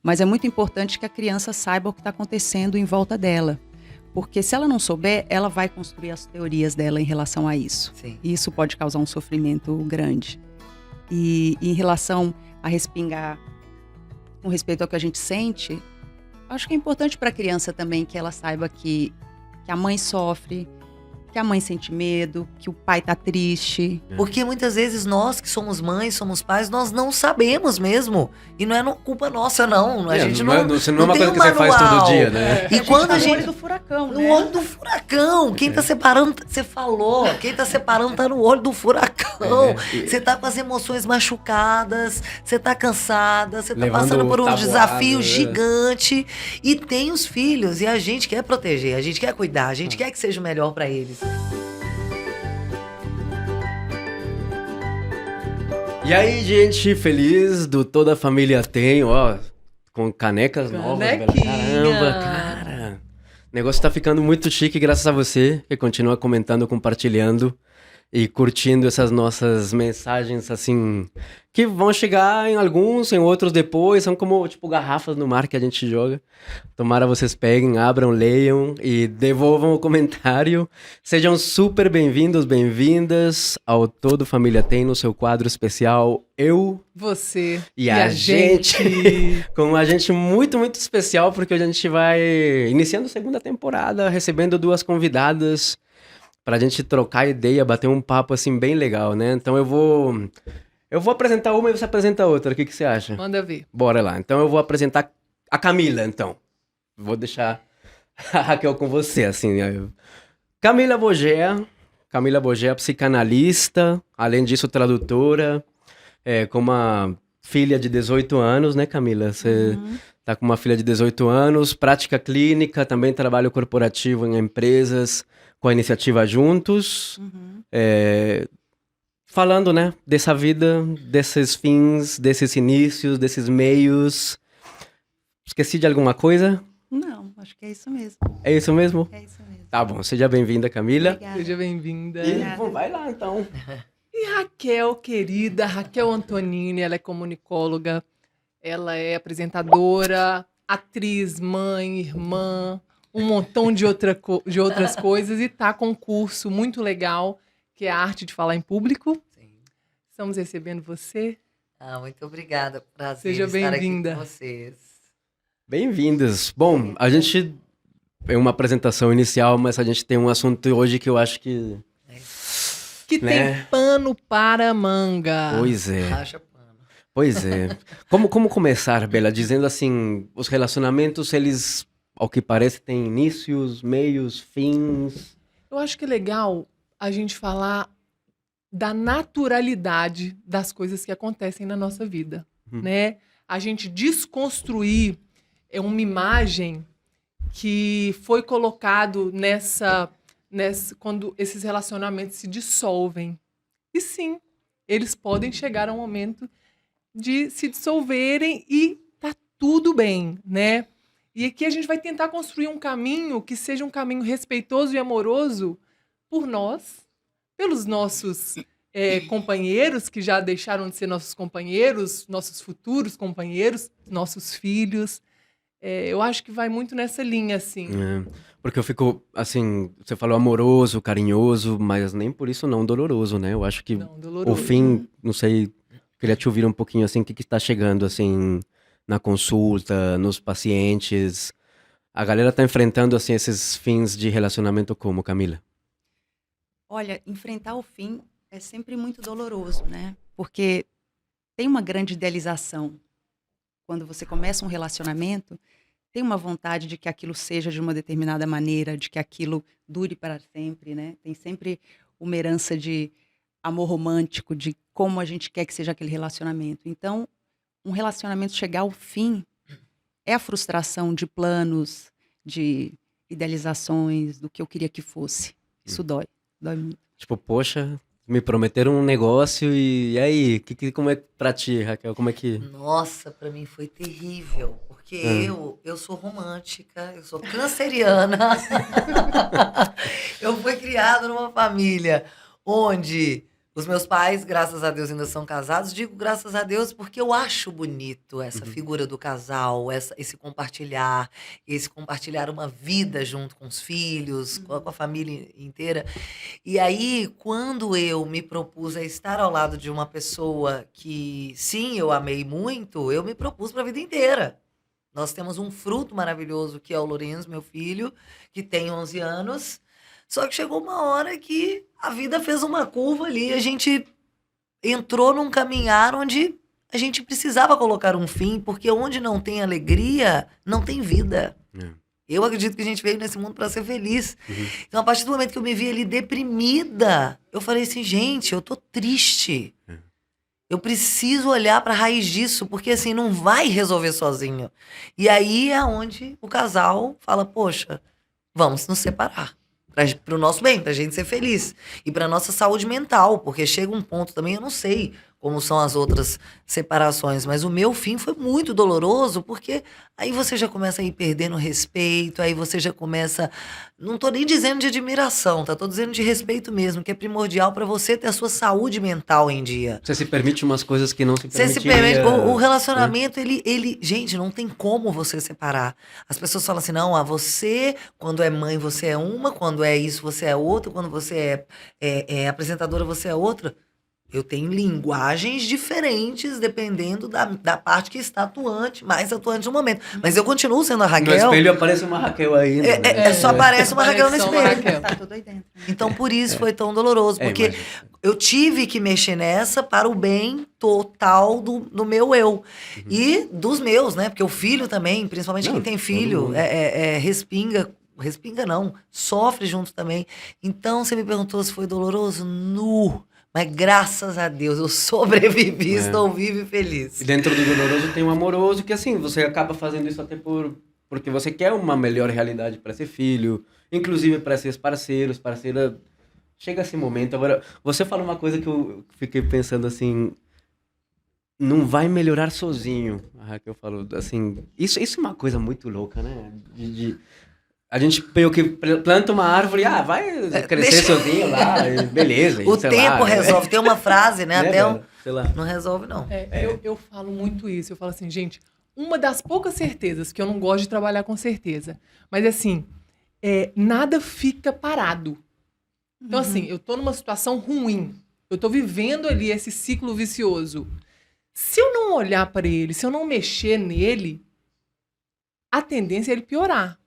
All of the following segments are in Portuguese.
Mas é muito importante que a criança saiba o que está acontecendo em volta dela. Porque se ela não souber, ela vai construir as teorias dela em relação a isso. Sim. E isso pode causar um sofrimento grande. E em relação a respingar com respeito ao que a gente sente, acho que é importante para a criança também que ela saiba que a mãe sofre, que a mãe sente medo, que o pai tá triste. Porque muitas vezes nós que somos mães, somos pais, nós não sabemos mesmo. E não é culpa nossa, não. A gente não Você não é uma tem coisa que você faz todo dia, né? E quando a No olho gente... do furacão, No né? olho do furacão. Quem tá separando, você falou. Quem tá separando tá no olho do furacão. Você tá com as emoções machucadas, você tá cansada, você tá Levando passando por um tabuada, desafio né? gigante. E tem os filhos, e a gente quer proteger, a gente quer cuidar, a gente quer que seja o melhor pra eles. E aí, gente, feliz do Toda a Família Tem, ó, com canecas novas, velho. Canequinha. Caramba, cara. O negócio tá ficando muito chique graças a você, que continua comentando, compartilhando e curtindo essas nossas mensagens, assim, que vão chegar em alguns, em outros depois, são como, tipo, garrafas no mar que a gente joga. Tomara vocês peguem, abram, leiam e devolvam o comentário. Sejam super bem-vindos, bem-vindas ao Todo Família Tem, no seu quadro especial Eu Você e a gente. Com um agente muito, muito especial, porque hoje a gente vai iniciando a segunda temporada, recebendo duas convidadas pra gente trocar ideia, bater um papo, assim, bem legal, né? Então eu vou apresentar uma e você apresenta a outra. O que você acha? Manda ver. Bora lá. Então eu vou apresentar a Camila, então. Vou deixar a Raquel com você, assim. Camila Bogea. Camila Bogea, psicanalista, além disso, tradutora, com uma filha de 18 anos, né, Camila? Você tá com uma filha de 18 anos, prática clínica, também trabalho corporativo em empresas, com a iniciativa Juntos. Falando, né, dessa vida, desses fins, desses inícios, desses meios. Esqueci de alguma coisa? Não, acho que é isso mesmo. É isso mesmo? É isso mesmo. Tá bom, seja bem-vinda, Camila. Obrigada. Seja bem-vinda. E vai lá, então. E Raquel, querida, Raquel Antonini, ela é comunicóloga, ela é apresentadora, atriz, mãe, irmã, um montão de outras coisas e tá com um curso muito legal, que é a arte de falar em público. Sim. Estamos recebendo você. Muito obrigada. Prazer Seja estar aqui bem-vinda. com vocês. Bem-vindas. Bom, a gente é uma apresentação inicial, mas a gente tem um assunto hoje que eu acho que... Que Né? tem pano para manga. Pois é. Racha pano. Pois é. Como começar, Bela? Dizendo assim, os relacionamentos, eles, ao que parece, têm inícios, meios, fins. Eu acho que é legal a gente falar da naturalidade das coisas que acontecem na nossa vida, né? A gente desconstruir uma imagem que foi colocado quando esses relacionamentos se dissolvem. E sim, eles podem chegar a um momento de se dissolverem e tá tudo bem, né? E aqui a gente vai tentar construir um caminho que seja um caminho respeitoso e amoroso por nós, pelos nossos companheiros que já deixaram de ser nossos companheiros, nossos futuros companheiros, nossos filhos. Eu acho que vai muito nessa linha, assim. Porque eu fico, assim, você falou amoroso, carinhoso, mas nem por isso não doloroso, né? Eu acho que Não, o doloroso. fim, não sei, queria te ouvir um pouquinho, assim, o que está chegando, assim, na consulta, nos pacientes. A galera tá enfrentando, assim, esses fins de relacionamento como, Camila? Olha, enfrentar o fim é sempre muito doloroso, né? Porque tem uma grande idealização. Quando você começa um relacionamento, tem uma vontade de que aquilo seja de uma determinada maneira, de que aquilo dure para sempre, né? Tem sempre uma herança de amor romântico, de como a gente quer que seja aquele relacionamento. Então, um relacionamento chegar ao fim é a frustração de planos, de idealizações, do que eu queria que fosse. Isso dói muito. Tipo, poxa, me prometeram um negócio e aí? Como é pra ti, Raquel? Como é que... Nossa, pra mim foi terrível. Porque eu sou romântica, eu sou canceriana. Eu fui criada numa família onde Os meus pais, graças a Deus, ainda são casados. Digo graças a Deus porque eu acho bonito essa figura do casal, esse compartilhar uma vida junto com os filhos, com a família inteira. E aí, quando eu me propus a estar ao lado de uma pessoa que, sim, eu amei muito, eu me propus para a vida inteira. Nós temos um fruto maravilhoso que é o Lourenço, meu filho, que tem 11 anos. Só que chegou uma hora que a vida fez uma curva ali, a gente entrou num caminhar onde a gente precisava colocar um fim, porque onde não tem alegria, não tem vida. É. Eu acredito que a gente veio nesse mundo para ser feliz. Então, a partir do momento que eu me vi ali deprimida, eu falei assim, gente, eu tô triste. Eu preciso olhar para a raiz disso, porque assim, não vai resolver sozinho. E aí é onde o casal fala, poxa, vamos nos separar. Para o nosso bem, para a gente ser feliz. E para nossa saúde mental, porque chega um ponto também, eu não sei como são as outras separações, mas o meu fim foi muito doloroso, porque aí você já começa a ir perdendo respeito, aí você já começa, não tô nem dizendo de admiração, tá? Tô dizendo de respeito mesmo, que é primordial para você ter a sua saúde mental em dia. Você se permite umas coisas que não se Você se permitiria. permite. O relacionamento, gente, não tem como você separar. As pessoas falam assim, não, você, quando é mãe, você é uma, quando é isso, você é outra, quando você é apresentadora, você é outra. Eu tenho linguagens diferentes dependendo da parte que está atuante, mais atuante no momento. Mas eu continuo sendo a No Raquel. espelho aparece uma Raquel ainda. né? Só aparece uma Raquel no Aparece só uma espelho. Raquel. Tá tudo aí dentro. Então, por isso foi tão doloroso. É, Porque imagino. eu tive que mexer nessa para o bem total do meu eu. E dos meus, né? Porque o filho também, principalmente Não, quem tem todo filho, mundo. respinga. Respinga não, sofre junto também. Então, você me perguntou se foi doloroso? Nu. Mas graças a Deus, eu sobrevivi, estou vivo e feliz. E dentro do doloroso tem um amoroso que, assim, você acaba fazendo isso até porque você quer uma melhor realidade para ser filho, inclusive para seus parceiros, parceira. Chega esse momento. Agora, você fala uma coisa que eu fiquei pensando assim. Não vai melhorar sozinho. A Raquel falou assim. Isso é uma coisa muito louca, né? A gente meio que planta uma árvore, vai crescer sozinho lá, e beleza. O sei tempo lá, resolve. Tem uma frase, né? né, Até cara? Sei lá. não resolve, não. Eu falo muito isso. Eu falo assim, gente, uma das poucas certezas, que eu não gosto de trabalhar com certeza, mas assim, nada fica parado. Então, assim, eu tô numa situação ruim. Eu tô vivendo ali esse ciclo vicioso. Se eu não olhar para ele, se eu não mexer nele, a tendência é ele piorar.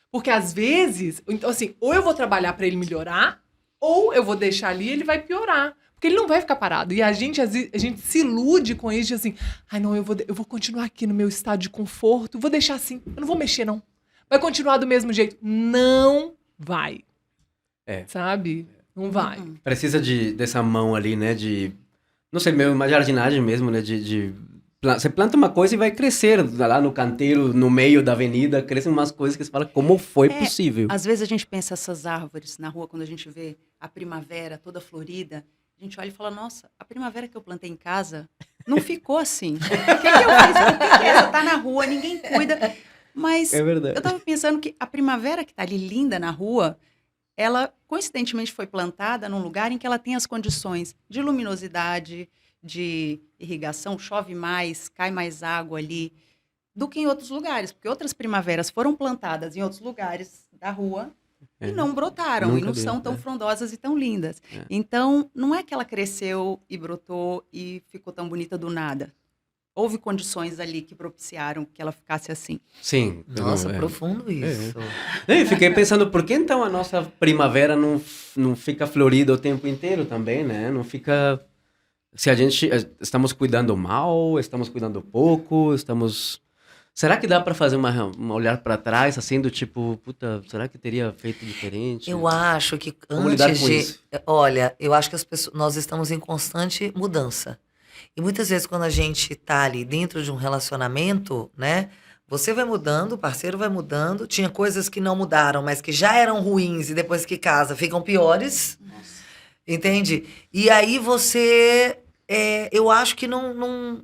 Porque às vezes, então assim, ou eu vou trabalhar para ele melhorar, ou eu vou deixar ali e ele vai piorar. Porque ele não vai ficar parado. E a gente, às vezes, a gente se ilude com isso, de assim, não, eu vou continuar aqui no meu estado de conforto, vou deixar assim, eu não vou mexer, não. Vai continuar do mesmo jeito. Não vai. Sabe? Não vai. Precisa dessa mão ali, né? Não sei, meio uma jardinagem mesmo, né? Você planta uma coisa e vai crescer lá no canteiro, no meio da avenida, crescem umas coisas que você fala, como foi possível? Às vezes a gente pensa essas árvores na rua, quando a gente vê a primavera toda florida, a gente olha e fala, nossa, a primavera que eu plantei em casa não ficou assim. O que eu fiz? Por que essa tá na rua, ninguém cuida? Mas É verdade. eu tava pensando que a primavera que tá ali linda na rua, ela coincidentemente foi plantada num lugar em que ela tem as condições de luminosidade, de irrigação, chove mais, cai mais água ali, do que em outros lugares. Porque outras primaveras foram plantadas em outros lugares da rua e não brotaram, Nunca e não deu, são tão frondosas e tão lindas. Então, não é que ela cresceu e brotou e ficou tão bonita do nada. Houve condições ali que propiciaram que ela ficasse assim. Sim. Nossa, profundo isso. Eu fiquei pensando, por que então a nossa primavera não fica florida o tempo inteiro também, né? Não fica... Se a gente... Estamos cuidando mal, estamos cuidando pouco, Será que dá pra fazer um olhar pra trás, assim, do tipo, puta, será que teria feito diferente? Eu acho que Como lidar antes com de... isso? Olha, eu acho que nós estamos em constante mudança. E muitas vezes quando a gente tá ali dentro de um relacionamento, né? Você vai mudando, o parceiro vai mudando. Tinha coisas que não mudaram, mas que já eram ruins e depois que casa ficam piores. Nossa. Entende? E aí você... eu acho que não...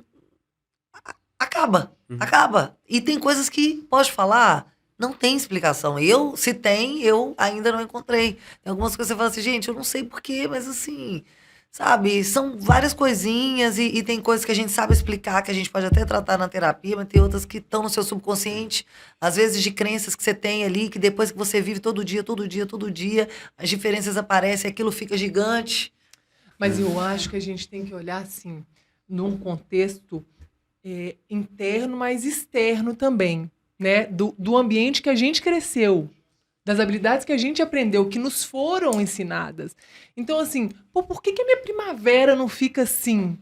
Acaba. Acaba. E tem coisas que, pode falar, não tem explicação. Se tem, eu ainda não encontrei. Tem algumas coisas que você fala assim, gente, eu não sei porquê, mas assim... Sabe? São várias coisinhas e tem coisas que a gente sabe explicar, que a gente pode até tratar na terapia, mas tem outras que estão no seu subconsciente, às vezes de crenças que você tem ali, que depois que você vive todo dia, todo dia, todo dia, as diferenças aparecem, aquilo fica gigante. Mas eu acho que a gente tem que olhar assim, num contexto interno, mas externo também, né? Do ambiente que a gente cresceu, das habilidades que a gente aprendeu, que nos foram ensinadas. Então, assim, pô, por que a minha primavera não fica assim?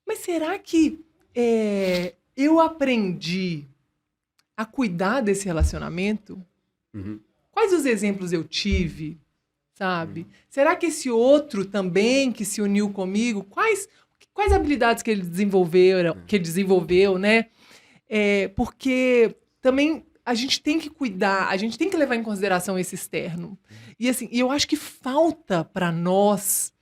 Mas será que eu aprendi a cuidar desse relacionamento? Uhum. Quais os exemplos eu tive? Sabe? Será que esse outro também que se uniu comigo, quais habilidades que ele desenvolveu, né? Porque também a gente tem que cuidar, a gente tem que levar em consideração esse externo. E assim, eu acho que falta para nós,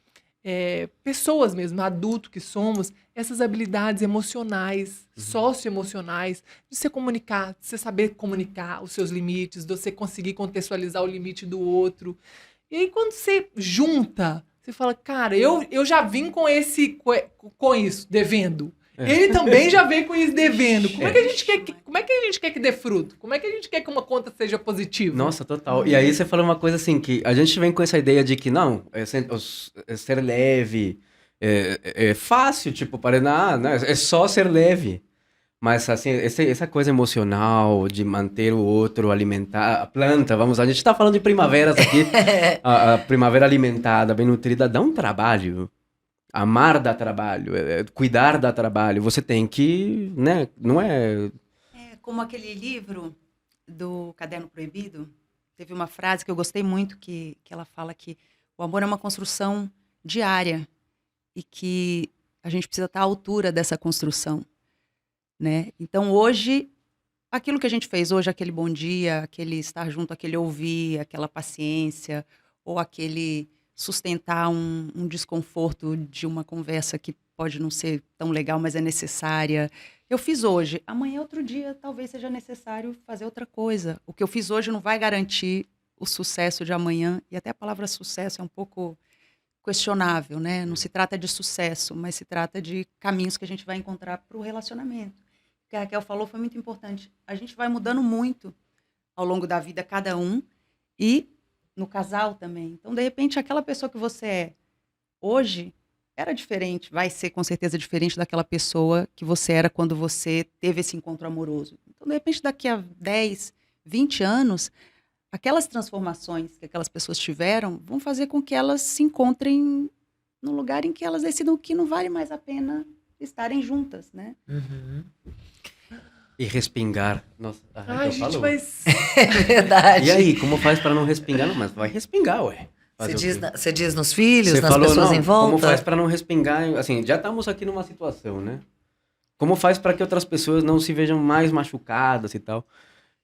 pessoas mesmo, adultos que somos, essas habilidades emocionais, socioemocionais, de você comunicar, de você saber comunicar os seus limites, de você conseguir contextualizar o limite do outro. E aí, quando você junta, você fala, cara, eu já vim com isso, devendo. Ele também já veio com isso devendo. Como é que a gente quer que dê fruto? Como é que a gente quer que uma conta seja positiva? Nossa, total. E aí você falou uma coisa assim, que a gente vem com essa ideia de que não, ser leve, é fácil, tipo, né, é só ser leve. Mas, assim, essa coisa emocional de manter o outro, alimentar, a planta, a gente tá falando de primaveras aqui, a primavera alimentada, bem nutrida, dá um trabalho. Amar dá trabalho, cuidar dá trabalho. Você tem que, né, não é... É como aquele livro do Caderno Proibido, teve uma frase que eu gostei muito, que ela fala que o amor é uma construção diária e que a gente precisa estar à altura dessa construção, né? Então, hoje, aquilo que a gente fez hoje, aquele bom dia, aquele estar junto, aquele ouvir, aquela paciência, ou aquele sustentar um desconforto de uma conversa que pode não ser tão legal, mas é necessária. Eu fiz hoje, amanhã, outro dia, talvez seja necessário fazer outra coisa. O que eu fiz hoje não vai garantir o sucesso de amanhã, e até a palavra sucesso é um pouco questionável, né? Não se trata de sucesso, mas se trata de caminhos que a gente vai encontrar para o relacionamento. O que a Raquel falou foi muito importante. A gente vai mudando muito ao longo da vida, cada um, e no casal também. Então, de repente, aquela pessoa que você é hoje era diferente, vai ser com certeza diferente daquela pessoa que você era quando você teve esse encontro amoroso. Então, de repente, daqui a 10, 20 anos, aquelas transformações que aquelas pessoas tiveram vão fazer com que elas se encontrem no lugar em que elas decidam que não vale mais a pena estarem juntas, né? Uhum. E respingar. Nossa, a Ai, Raquel gente, falou. mas... É verdade. E aí, como faz pra não respingar? Não, mas vai respingar, ué. Você Fazer o diz, quê? você diz nos filhos, Você nas falou, pessoas não, em volta? como faz pra não respingar? Assim, já estamos aqui numa situação, né? Como faz pra que outras pessoas não se vejam mais machucadas e tal?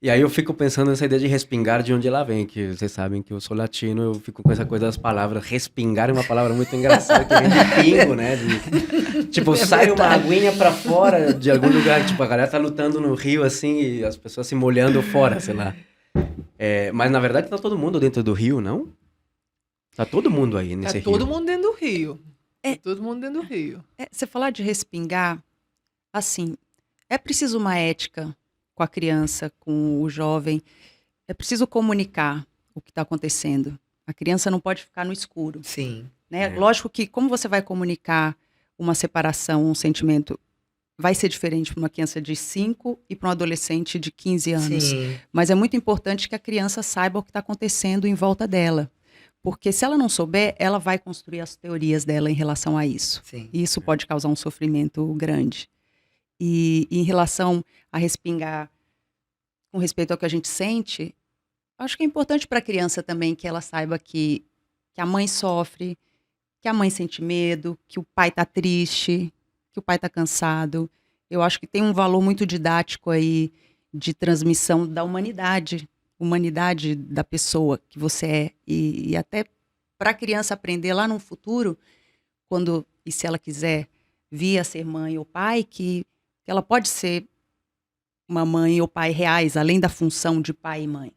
E aí eu fico pensando nessa ideia de respingar, de onde ela vem, que vocês sabem que eu sou latino, eu fico com essa coisa das palavras. Respingar é uma palavra muito engraçada, que vem de pingo, né? Tipo, sai uma aguinha pra fora de algum lugar, tipo, a galera tá lutando no rio, assim, e as pessoas se molhando fora, sei lá. Mas na verdade tá todo mundo dentro do rio, não? Tá todo mundo aí nesse rio. Tá todo mundo dentro do rio. Tá todo mundo dentro do rio. Você falar de respingar, assim, é preciso uma ética com a criança, com o jovem. É preciso comunicar o que está acontecendo. A criança não pode ficar no escuro. Sim. Né? Lógico que como você vai comunicar uma separação, um sentimento, vai ser diferente para uma criança de 5 e para um adolescente de 15 anos. Sim. Mas é muito importante que a criança saiba o que está acontecendo em volta dela. Porque se ela não souber, ela vai construir as teorias dela em relação a isso. Sim. E isso pode causar um sofrimento grande. E em relação a respingar com respeito ao que a gente sente, acho que é importante para a criança também que ela saiba que a mãe sofre, que a mãe sente medo, que o pai está triste, que o pai está cansado. Eu acho que tem um valor muito didático aí de transmissão da humanidade da pessoa que você é. E até para a criança aprender lá no futuro, quando e se ela quiser vir a ser mãe ou pai, que ela pode ser uma mãe ou pai reais, além da função de pai e mãe.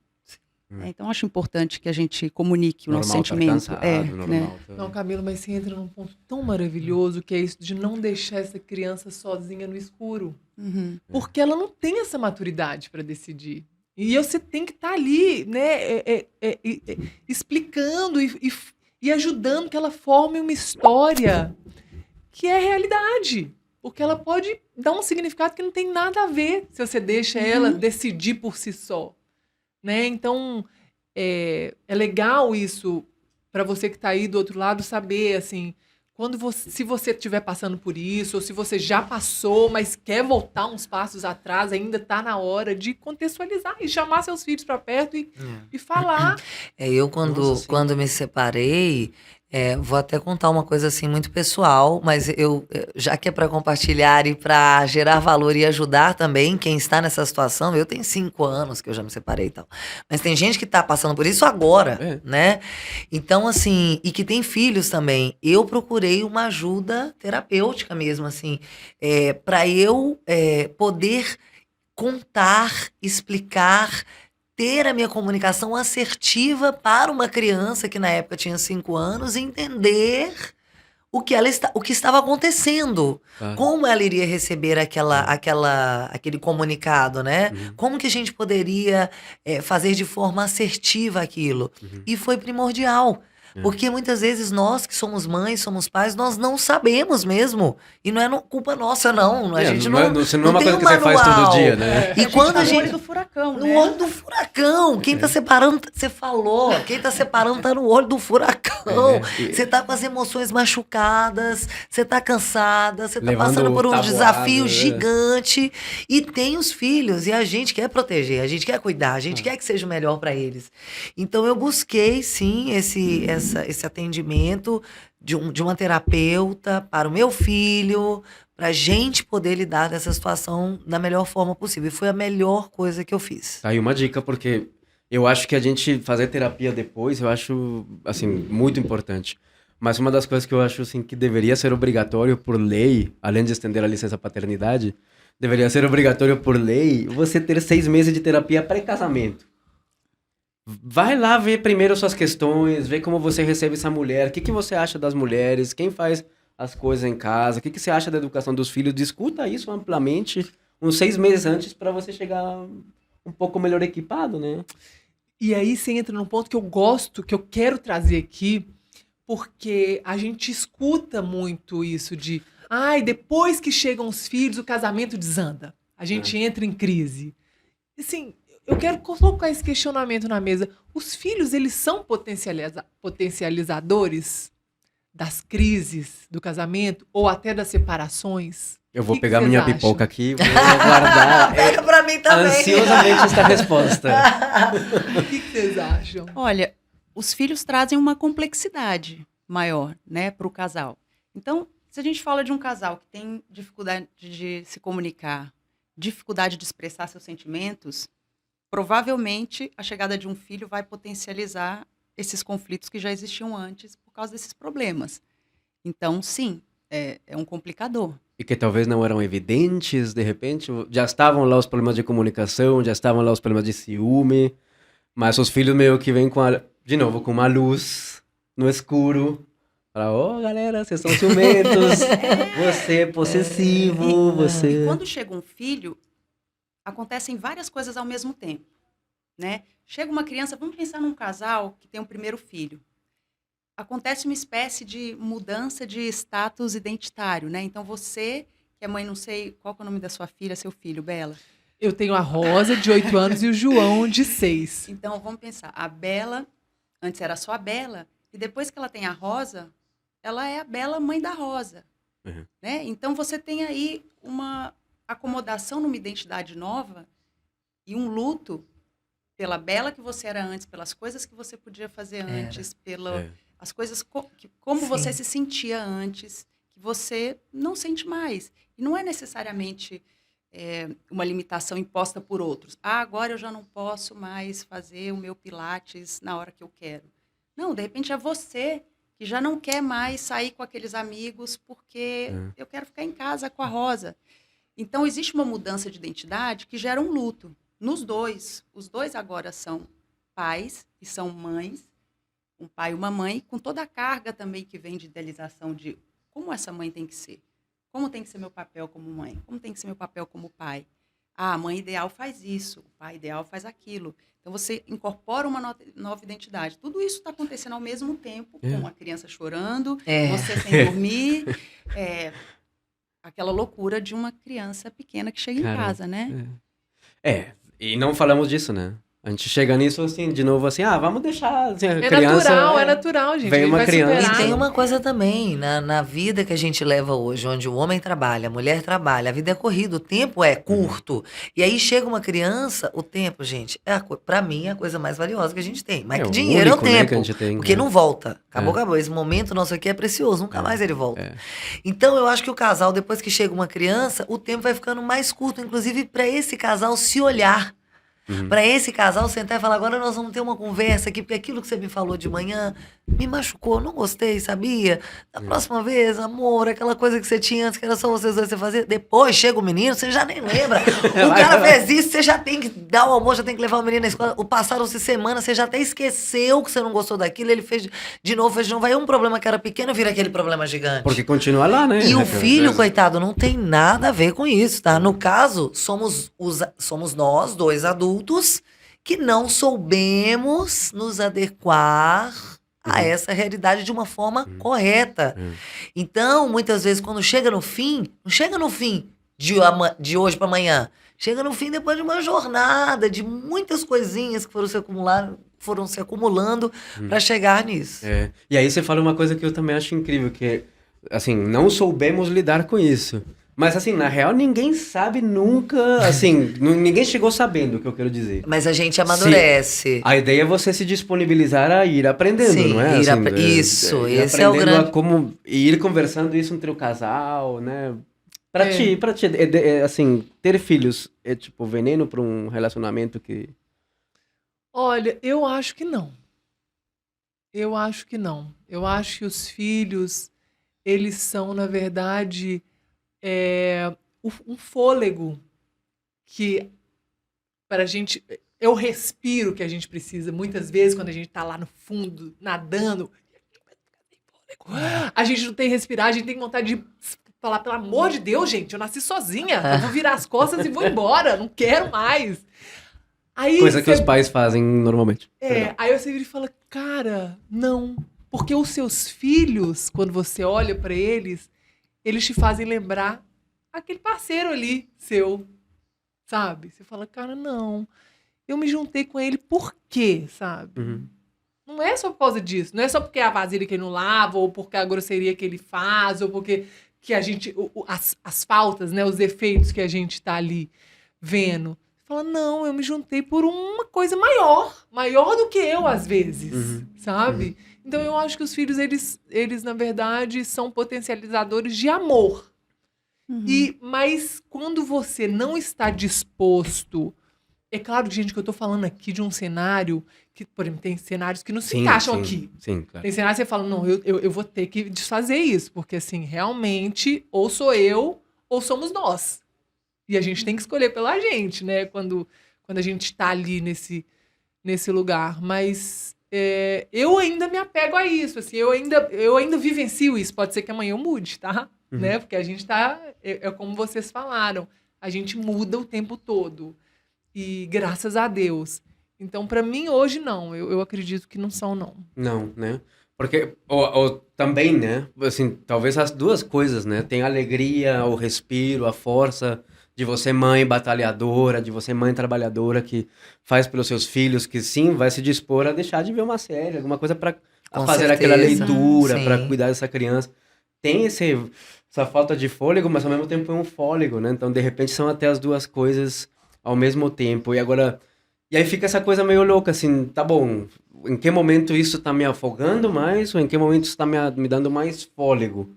Então, acho importante que a gente comunique o nosso Normal tá sentimento. cansado, normal Né? tá- Não, Camila, mas você entra num ponto tão maravilhoso que é isso de não deixar essa criança sozinha no escuro. Uhum. Porque ela não tem essa maturidade para decidir. E você tem que estar ali, né, explicando e ajudando que ela forme uma história que é realidade. Porque ela pode dar um significado que não tem nada a ver se você deixa ela decidir por si só. Né? Então, é legal isso para você que está aí do outro lado saber, assim, se você estiver passando por isso, ou se você já passou, mas quer voltar uns passos atrás, ainda está na hora de contextualizar e chamar seus filhos para perto e falar. Eu, Nossa, sim. quando me separei, vou até contar uma coisa assim muito pessoal, mas já que é para compartilhar e para gerar valor e ajudar também quem está nessa situação, eu tenho 5 anos que eu já me separei e tal. Mas tem gente que está passando por isso agora, né? Então, assim, e que tem filhos também. Eu procurei uma ajuda terapêutica mesmo, assim, para eu poder contar, explicar, ter a minha comunicação assertiva para uma criança que na época tinha 5 anos e entender o que estava acontecendo. Claro. Como ela iria receber aquele comunicado, né? Como que a gente poderia fazer de forma assertiva aquilo? E foi primordial. Porque muitas vezes nós que somos mães, somos pais, nós não sabemos mesmo. E não é culpa nossa, não. A gente não Você não é uma tem coisa que você faz todo manual. dia, né? E quando tá a no gente... olho do furacão, No né? olho do furacão. Quem tá separando, você falou. Quem tá separando tá no olho do furacão. Você tá com as emoções machucadas, você tá cansada, você tá Levando passando por um tabuada, desafio gigante. E tem os filhos, e a gente quer proteger, a gente quer cuidar, a gente quer que seja o melhor para eles. Então eu busquei, sim, esse atendimento de uma terapeuta para o meu filho, pra gente poder lidar dessa situação da melhor forma possível. E foi a melhor coisa que eu fiz. Tá aí uma dica, porque eu acho que a gente fazer terapia depois, eu acho, assim, muito importante. Mas uma das coisas que eu acho, assim, que deveria ser obrigatório por lei, além de estender a licença paternidade, deveria ser obrigatório por lei você ter 6 meses de terapia pré-casamento. Vai lá ver primeiro suas questões, ver como você recebe essa mulher, o que você acha das mulheres, quem faz as coisas em casa, o que você acha da educação dos filhos, discuta isso amplamente uns 6 meses antes para você chegar um pouco melhor equipado, né? E aí você entra num ponto que eu gosto, que eu quero trazer aqui, porque a gente escuta muito isso de depois que chegam os filhos, o casamento desanda. A gente entra em crise. Assim, eu quero colocar esse questionamento na mesa. Os filhos, eles são potencializadores das crises do casamento ou até das separações? Eu vou Que pegar vocês minha acham? pipoca aqui e vou aguardar Pega pra mim também. ansiosamente esta resposta. O que vocês acham? Olha, os filhos trazem uma complexidade maior, né, para o casal. Então, se a gente fala de um casal que tem dificuldade de se comunicar, dificuldade de expressar seus sentimentos, provavelmente a chegada de um filho vai potencializar esses conflitos que já existiam antes por causa desses problemas. Então, sim, é um complicador. E que talvez não eram evidentes, de repente, já estavam lá os problemas de comunicação, já estavam lá os problemas de ciúme, mas os filhos meio que vêm de novo, com uma luz no escuro. Fala, galera, vocês são ciumentos, você é possessivo, E quando chega um filho, acontecem várias coisas ao mesmo tempo, né? Chega uma criança, vamos pensar num casal que tem um primeiro filho. Acontece uma espécie de mudança de status identitário, né? Então você, que é mãe, não sei qual que é o nome da sua filha, seu filho, Bela. Eu tenho a Rosa, de 8 anos, e o João, de 6. Então vamos pensar, a Bela, antes era só a Bela, e depois que ela tem a Rosa, ela é a Bela mãe da Rosa, né? Então você tem aí uma acomodação numa identidade nova e um luto pela Bela que você era antes, pelas coisas que você podia fazer antes, as coisas como você se sentia antes, que você não sente mais. E não é necessariamente uma limitação imposta por outros. Agora eu já não posso mais fazer o meu pilates na hora que eu quero. Não, de repente é você que já não quer mais sair com aqueles amigos porque eu quero ficar em casa com a Rosa. Então, existe uma mudança de identidade que gera um luto nos dois. Os dois agora são pais que são mães, um pai e uma mãe, com toda a carga também que vem de idealização de como essa mãe tem que ser. Como tem que ser meu papel como mãe? Como tem que ser meu papel como pai? Ah, a mãe ideal faz isso, o pai ideal faz aquilo. Então, você incorpora uma nova identidade. Tudo isso está acontecendo ao mesmo tempo, com a criança chorando, você sem dormir. Aquela loucura de uma criança pequena que chega em casa, né? E não falamos disso, né? A gente chega nisso, assim, de novo, assim, vamos deixar assim, a criança... É natural, gente. Vem uma criança. E tem uma coisa também, na vida que a gente leva hoje, onde o homem trabalha, a mulher trabalha, a vida é corrida, o tempo é curto. E aí chega uma criança, o tempo, gente, pra mim é a coisa mais valiosa que a gente tem. Mas que dinheiro único, é o tempo, né, que a gente tem, porque não volta. Acabou. Esse momento nosso aqui é precioso, nunca mais ele volta. Então eu acho que o casal, depois que chega uma criança, o tempo vai ficando mais curto, inclusive pra esse casal se olhar. Pra esse casal sentar e falar, agora nós vamos ter uma conversa aqui, porque aquilo que você me falou de manhã me machucou, não gostei, sabia? Da próxima vez, amor, aquela coisa que você tinha antes, que era só vocês dois, você fazia. Depois chega o menino, você já nem lembra. O cara fez isso, você já tem que dar o almoço, já tem que levar o menino na escola. Passaram-se semanas, você já até esqueceu que você não gostou daquilo, ele fez de novo. Aí um problema que era pequeno vira aquele problema gigante. Porque continua lá, né? E o filho, coitado, não tem nada a ver com isso, tá? No caso, somos nós, dois adultos, que não soubemos nos adequar a essa realidade de uma forma correta. Então, muitas vezes, quando chega no fim, não chega no fim de hoje para amanhã, chega no fim depois de uma jornada, de muitas coisinhas que foram se acumulando para chegar nisso. E aí você fala uma coisa que eu também acho incrível, que assim, não soubemos lidar com isso. Mas, assim, na real, ninguém sabe nunca, assim, ninguém chegou sabendo o que eu quero dizer. Mas a gente amadurece. A ideia é você se disponibilizar a ir aprendendo, não é? Isso, esse é o grande... Como ir conversando isso entre o casal, né? Pra ti, assim, ter filhos é, tipo, veneno pra um relacionamento que... Olha, eu acho que não. Eu acho que os filhos, eles são, na verdade... um fôlego que para a gente é o respiro que a gente precisa muitas vezes quando a gente tá lá no fundo nadando, a gente não tem respirar, a gente tem vontade de falar, pelo amor de Deus, gente, eu nasci sozinha, eu vou virar as costas e vou embora, não quero mais. Aí coisa que os pais fazem normalmente. Aí você vira e fala, cara, não, porque os seus filhos, quando você olha para eles te fazem lembrar aquele parceiro ali, seu, sabe? Você fala, cara, não, eu me juntei com ele por quê, sabe? Não é só por causa disso, não é só porque é a vasilha que ele não lava, ou porque a grosseria que ele faz, ou porque que a gente, as faltas, né, os defeitos que a gente tá ali vendo. Você fala, não, eu me juntei por uma coisa maior do que eu, às vezes, sabe? Então, eu acho que os filhos, eles na verdade, são potencializadores de amor. Mas quando você não está disposto... É claro, gente, que eu tô falando aqui de um cenário que, por exemplo, tem cenários que não se encaixam aqui. Sim, claro. Tem cenários que você fala, não, eu vou ter que desfazer isso, porque, assim, realmente, ou sou eu, ou somos nós. E a gente tem que escolher pela gente, né? Quando a gente tá ali nesse lugar. Mas... eu ainda me apego a isso, assim, eu ainda vivencio isso, pode ser que amanhã eu mude, tá? Né? Porque a gente tá, como vocês falaram, a gente muda o tempo todo, e graças a Deus. Então, pra mim, hoje, não, eu acredito que não são, não. Não, né? Porque, ou também, né, assim, talvez as duas coisas, né, tem a alegria, o respiro, a força... de você mãe batalhadora, de você mãe trabalhadora que faz pelos seus filhos, que sim, vai se dispor a deixar de ver uma série, alguma coisa para fazer aquela leitura, para cuidar dessa criança. Tem essa falta de fôlego, mas ao mesmo tempo é um fôlego, né? Então, de repente, são até as duas coisas ao mesmo tempo. E aí fica essa coisa meio louca, assim, tá bom, em que momento isso tá me afogando mais, ou em que momento isso tá me dando mais fôlego?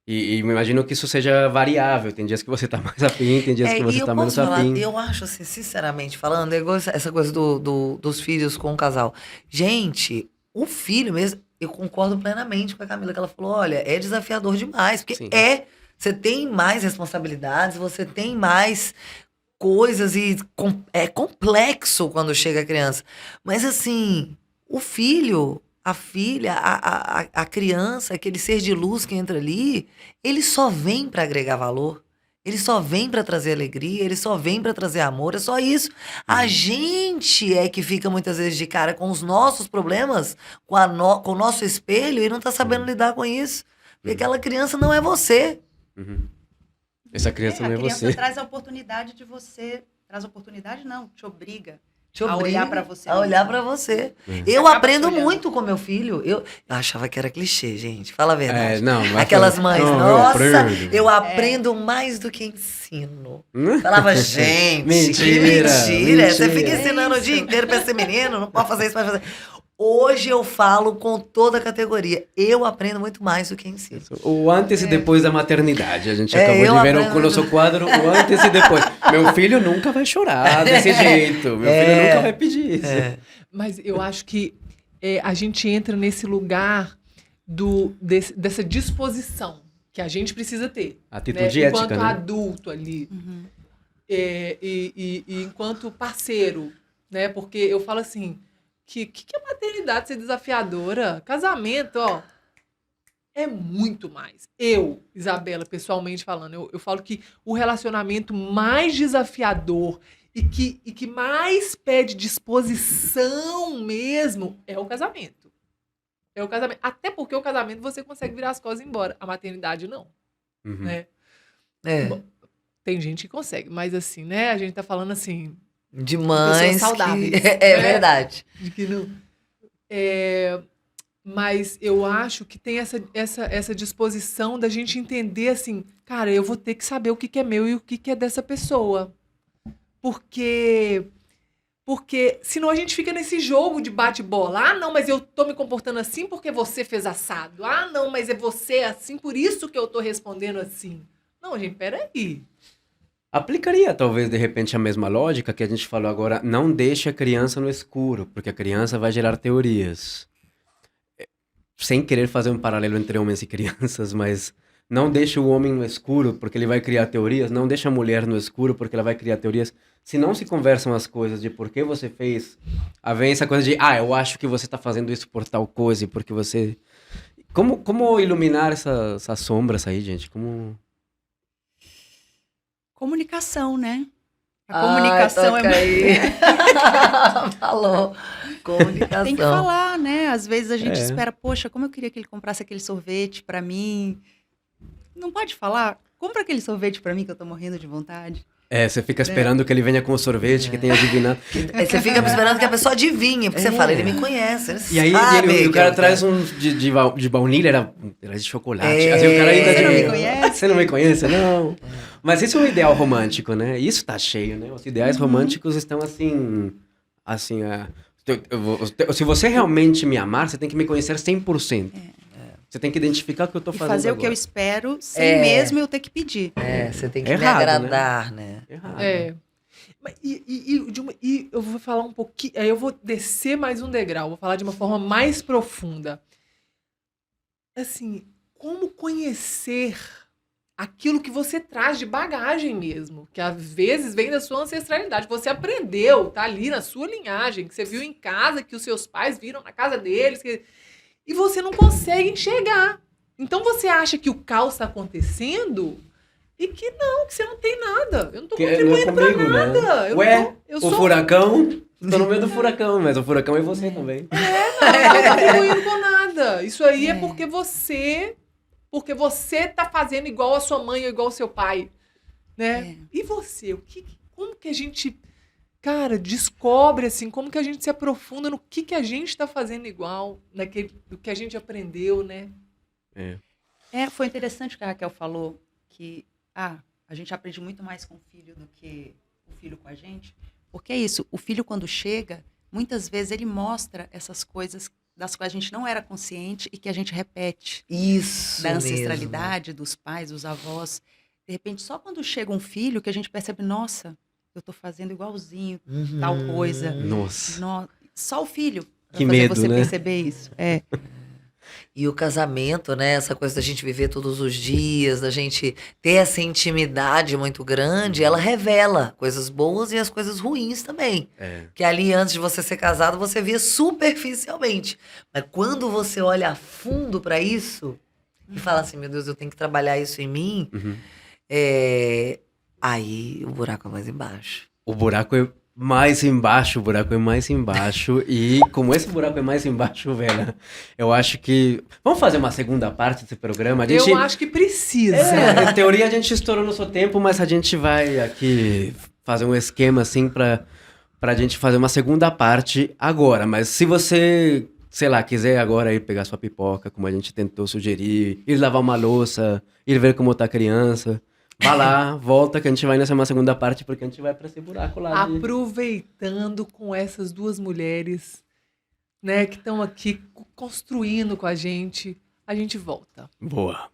E me imagino que isso seja variável. Tem dias que você tá mais afim, tem dias que você tá menos afim. Eu acho, assim, sinceramente falando, é igual essa coisa dos filhos com o casal. Gente, o filho mesmo, eu concordo plenamente com a Camila, que ela falou, olha, é desafiador demais, porque você tem mais responsabilidades, você tem mais coisas e é complexo quando chega a criança. Mas assim, o filho, a filha, a criança, aquele ser de luz que entra ali, ele só vem para agregar valor. Ele só vem para trazer alegria, ele só vem para trazer amor, é só isso. A gente é que fica muitas vezes de cara com os nossos problemas, com o nosso espelho e não tá sabendo lidar com isso. Porque aquela criança não é você. Uhum. Essa criança não é A criança você. traz a oportunidade de você... Traz a oportunidade, não. Te obriga. Te A obriga olhar pra você A mesmo. olhar pra você. É. Eu Acaba aprendo olhando. muito com meu filho. Eu achava que era clichê, gente. Fala a verdade. É, não, mas Aquelas mães, não, nossa, aprendo. eu aprendo mais do que ensino. Hum? Falava, gente, Mentira, que mentira. Você mentira. fica ensinando o dia inteiro pra ser menino, não pode fazer isso, pode fazer. Hoje eu falo com toda a categoria. Eu aprendo muito mais do que ensino. O antes e depois da maternidade. A gente É, acabou eu de ver aprendo- o nosso quadro, o antes e depois. Meu filho nunca vai chorar desse jeito. Meu filho nunca vai pedir isso. É. Mas eu acho que a gente entra nesse lugar dessa disposição que a gente precisa ter. Atitude né? ética, Enquanto né? adulto ali. Uhum. E enquanto parceiro. Né? Porque eu falo assim, que é maternidade ser desafiadora? Casamento, ó, é muito mais. Eu, Isabela, pessoalmente falando, eu falo que o relacionamento mais desafiador e que mais pede disposição mesmo é o casamento. É o casamento. Até porque o casamento você consegue virar as costas e ir embora. A maternidade não, Uhum. né? É. Bom, tem gente que consegue, mas assim, né? A gente tá falando assim, De mães pessoas saudáveis, que... É né? verdade. de que não. Mas eu acho que tem essa disposição da gente entender assim, cara, eu vou ter que saber o que é meu e o que é dessa pessoa. Porque senão a gente fica nesse jogo de bate-bola. Ah, não, mas eu tô me comportando assim porque você fez assado. Ah, não, mas é você assim, por isso que eu tô respondendo assim. Não, gente, peraí. Aplicaria, talvez, de repente, a mesma lógica que a gente falou agora. Não deixe a criança no escuro, porque a criança vai gerar teorias. Sem querer fazer um paralelo entre homens e crianças, mas não deixe o homem no escuro, porque ele vai criar teorias. Não deixe a mulher no escuro, porque ela vai criar teorias. Se não se conversam as coisas de por que você fez, vem essa coisa de, eu acho que você tá fazendo isso por tal coisa, e porque você... Como iluminar essas sombras aí, gente? Como... Comunicação, né? A comunicação toca aí. Falou. Comunicação. Tem que falar, né? Às vezes a gente É. espera, poxa, como eu queria que ele comprasse aquele sorvete pra mim. Não pode falar? Compra aquele sorvete pra mim que eu tô morrendo de vontade. você fica esperando que ele venha com o sorvete, que tenha adivinhado. Aí você fica esperando que a pessoa adivinhe, porque você fala, ele me conhece, ele E aí sabe o que cara eu traz quero. um de baunilha, era de chocolate. É. Assim, o cara ainda Você não me conhece? Você não me conhece, não. Mas isso é um ideal romântico, né? Isso tá cheio, né? Os ideais românticos estão assim... se você realmente me amar, você tem que me conhecer 100%. Você tem que identificar o que eu tô E fazendo fazer o que eu agora. espero sem mesmo eu ter que pedir. Você tem que É me errado, né? agradar, né? Errado. Mas e eu vou falar um pouquinho. Aí eu vou descer mais um degrau, vou falar de uma forma mais profunda. Assim, como conhecer aquilo que você traz de bagagem mesmo, que às vezes vem da sua ancestralidade. Você aprendeu, tá ali na sua linhagem, que você viu em casa, que os seus pais viram na casa deles, e você não consegue enxergar. Então você acha que o caos está acontecendo e que não, que você não tem nada. Eu não tô Que não é contribuindo pra comigo, né? nada. Eu Ué, não tô- eu o sou furacão... Tô no meio do furacão, mas o furacão é você também. não tô contribuindo com nada. Isso aí é porque você tá fazendo igual a sua mãe ou igual ao seu pai, né? E você, como que a gente, cara, descobre assim, como que a gente se aprofunda no que a gente tá fazendo igual, do que a gente aprendeu, né? Foi interessante o que a Raquel falou, que a gente aprende muito mais com o filho do que o filho com a gente. Porque é isso, o filho quando chega, muitas vezes ele mostra essas coisas das quais a gente não era consciente e que a gente repete. Isso Da mesmo. ancestralidade, dos pais, dos avós. De repente, só quando chega um filho que a gente percebe, nossa, eu tô fazendo igualzinho, tal coisa. Nossa. Só o filho pra Que fazer medo, você né? perceber isso. E o casamento, né? Essa coisa da gente viver todos os dias, da gente ter essa intimidade muito grande, ela revela coisas boas e as coisas ruins também. É. Que ali, antes de você ser casado, você via superficialmente. Mas quando você olha a fundo pra isso e fala assim, meu Deus, eu tenho que trabalhar isso em mim, Uhum. aí o buraco é mais embaixo. O buraco é mais embaixo, o buraco é mais embaixo. E como esse buraco é mais embaixo, velho, eu acho que... Vamos fazer uma segunda parte desse programa? A gente... Eu acho que precisa. É, em teoria a gente estourou nosso tempo, mas a gente vai aqui fazer um esquema assim pra gente fazer uma segunda parte agora. Mas se você, sei lá, quiser agora ir pegar sua pipoca, como a gente tentou sugerir, ir lavar uma louça, ir ver como tá a criança, vá lá, volta que a gente vai nessa uma segunda parte porque a gente vai pra esse buraco lá. Aproveitando com essas duas mulheres, né, que estão aqui construindo com a gente volta. Boa.